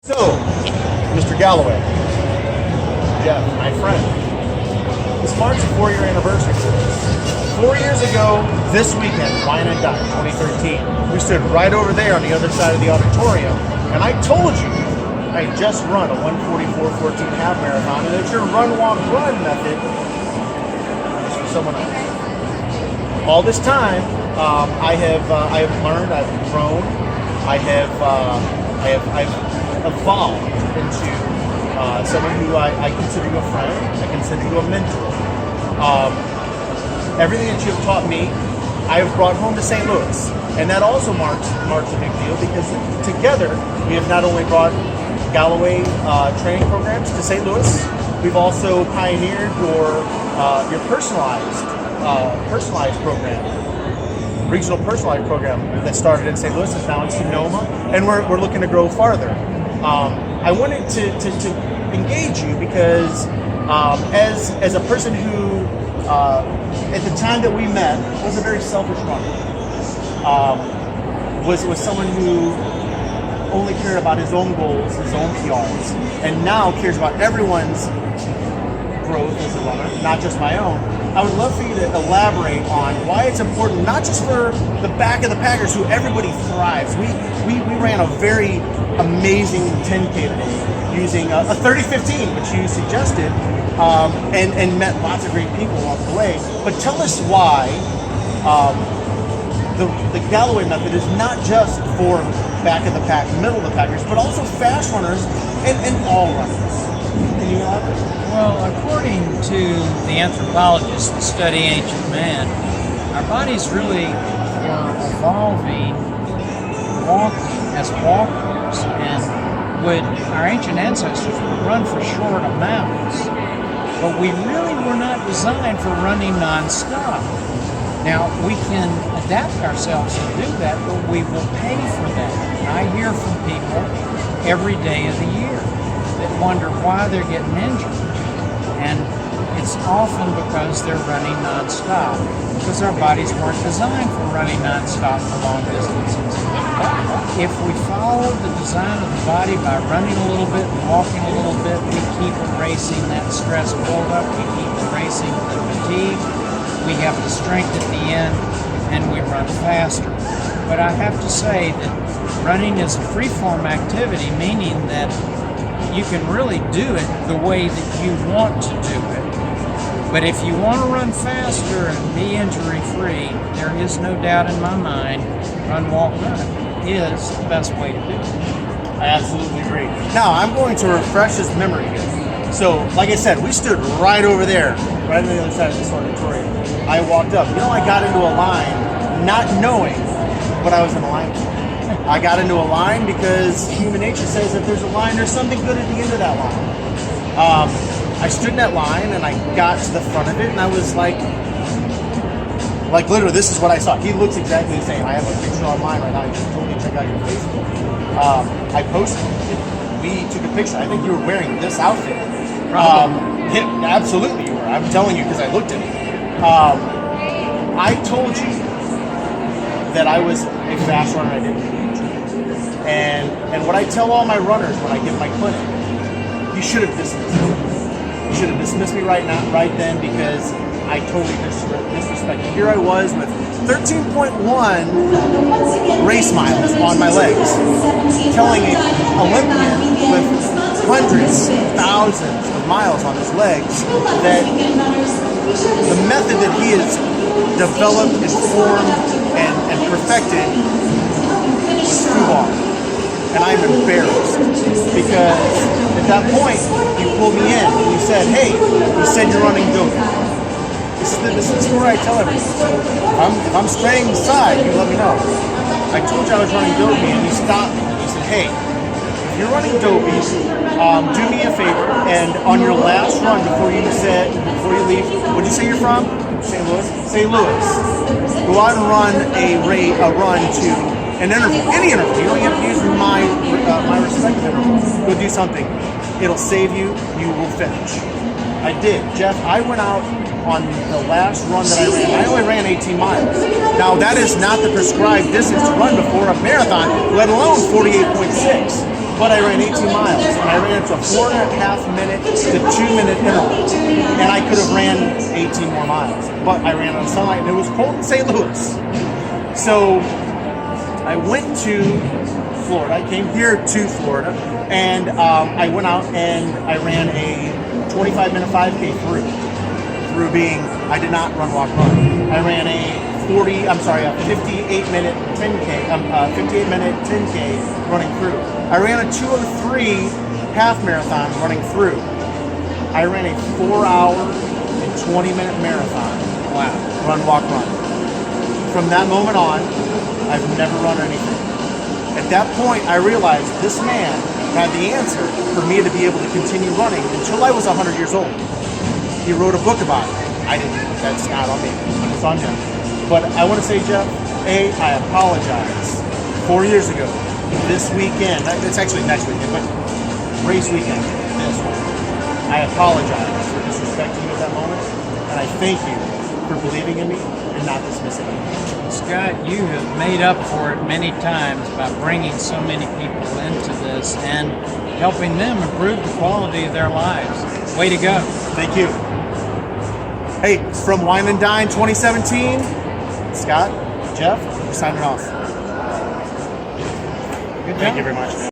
So, Mr. Galloway, Jeff, my friend, this marks a 4-year anniversary for this. 4 years ago, this weekend, Galloway and I, 2013, we stood right over there on the other side of the auditorium, and I told you I had just run a 1:44.14 half marathon, and that your run, walk, run method is for someone else. All this time, I have learned, I've grown, I've evolved into someone who I consider you a friend, I consider you a mentor. Everything that you have taught me, I have brought home to St. Louis, and that also marks a big deal because together we have not only brought Galloway training programs to St. Louis, we've also pioneered your personalized program. Regional personalized program that started in St. Louis is now in Sonoma, and we're looking to grow farther. I wanted to engage you because as a person who at the time that we met was a very selfish runner, was someone who only cared about his own goals, his own PRs, and now cares about everyone's growth as a runner, not just my own. I would love for you to elaborate on why it's important, not just for the back of the Packers, who everybody thrives. We ran a very amazing 10K today using a 30:15, which you suggested, and met lots of great people along the way. But tell us why the Galloway method is not just for back of the pack, middle of the Packers, but also fast runners and all runners. Can you elaborate? Well, according to the anthropologists that study ancient man, our bodies really were evolving, walking as walkers, and our ancient ancestors would run for short amounts. But we really were not designed for running nonstop. Now, we can adapt ourselves to do that, but we will pay for that. And I hear from people every day of the year that wonder why they're getting injured. And it's often because they're running nonstop, because our bodies weren't designed for running nonstop for long distances. If we follow the design of the body by running a little bit and walking a little bit, we keep erasing that stress buildup, we keep erasing the fatigue, we have the strength at the end, and we run faster. But I have to say that running is a free-form activity, meaning that you can really do it the way that you want to do it. But if you want to run faster and be injury-free, there is no doubt in my mind, run, walk, run is the best way to do it. I absolutely agree. Now, I'm going to refresh his memory here. So, like I said, we stood right over there, right on the other side of this auditorium. I walked up. You know, I got into a line not knowing what I was in a line for. I got into a line because human nature says if there's a line, there's something good at the end of that line. I stood in that line and I got to the front of it and I was like literally, this is what I saw. He looks exactly the same. I have a picture online right now. You should totally check out your Facebook. I posted it. We took a picture. I think you were wearing this outfit. Yeah, absolutely you were. I'm telling you because I looked at it. I told you that I was a fast runner. I didn't need injury. And what I tell all my runners when I give my clinic, you should have dismissed me. You should have dismissed me right then because I totally disrespected. Here I was with 13.1 race miles on my legs, telling an Olympian with hundreds, thousands of miles on his legs that the method that he has developed and formed and perfected was too long. And I'm embarrassed because at that point you pulled me in and you said, hey, you said you're running dope. This is the story I tell everyone. So if I'm straying aside, you let me know. I told you I was running dopey and you stopped me. You said, hey, if you're running dopey, do me a favor and on your last run before you leave, where'd you say you're from? St. Louis? St. Louis. Go out and run a run to an interval, any interval. You don't have to use my respect interval. Go do something. It'll save you. You will finish. I did. Jeff, I went out on the last run that I ran. I only ran 18 miles. Now, that is not the prescribed distance to run before a marathon, let alone 48.6. but I ran 18 miles, and I ran it to a 4.5 minute to 2 minute interval, and I could have ran 18 more miles, but I ran on sunlight, and it was cold in St. Louis. So I went to Florida. I came here to Florida, and I went out and I ran a 25-minute 5K through being, I did not run, walk, run. I ran a 58-minute 10K, 58-minute 10K running through. I ran a 2:03 half marathon running through. I ran a 4-hour and 20-minute marathon. Wow. Run, walk, run. From that moment on, I've never run anything. At that point, I realized this man had the answer for me to be able to continue running until I was 100 years old. He wrote a book about it. I didn't. That's not on me. It's on him. But I want to say, Jeff, I apologize. 4 years ago, this weekend, it's actually next weekend, but race weekend, this one, I apologize for disrespecting you at that moment, and I thank you for believing in me and not dismissing me. Scott, you have made up for it many times by bringing so many people into this and helping them improve the quality of their lives. Way to go. Thank you. Hey, from Wine and Dine 2017, Scott, Jeff, we're signing off. Good job. Thank you very much.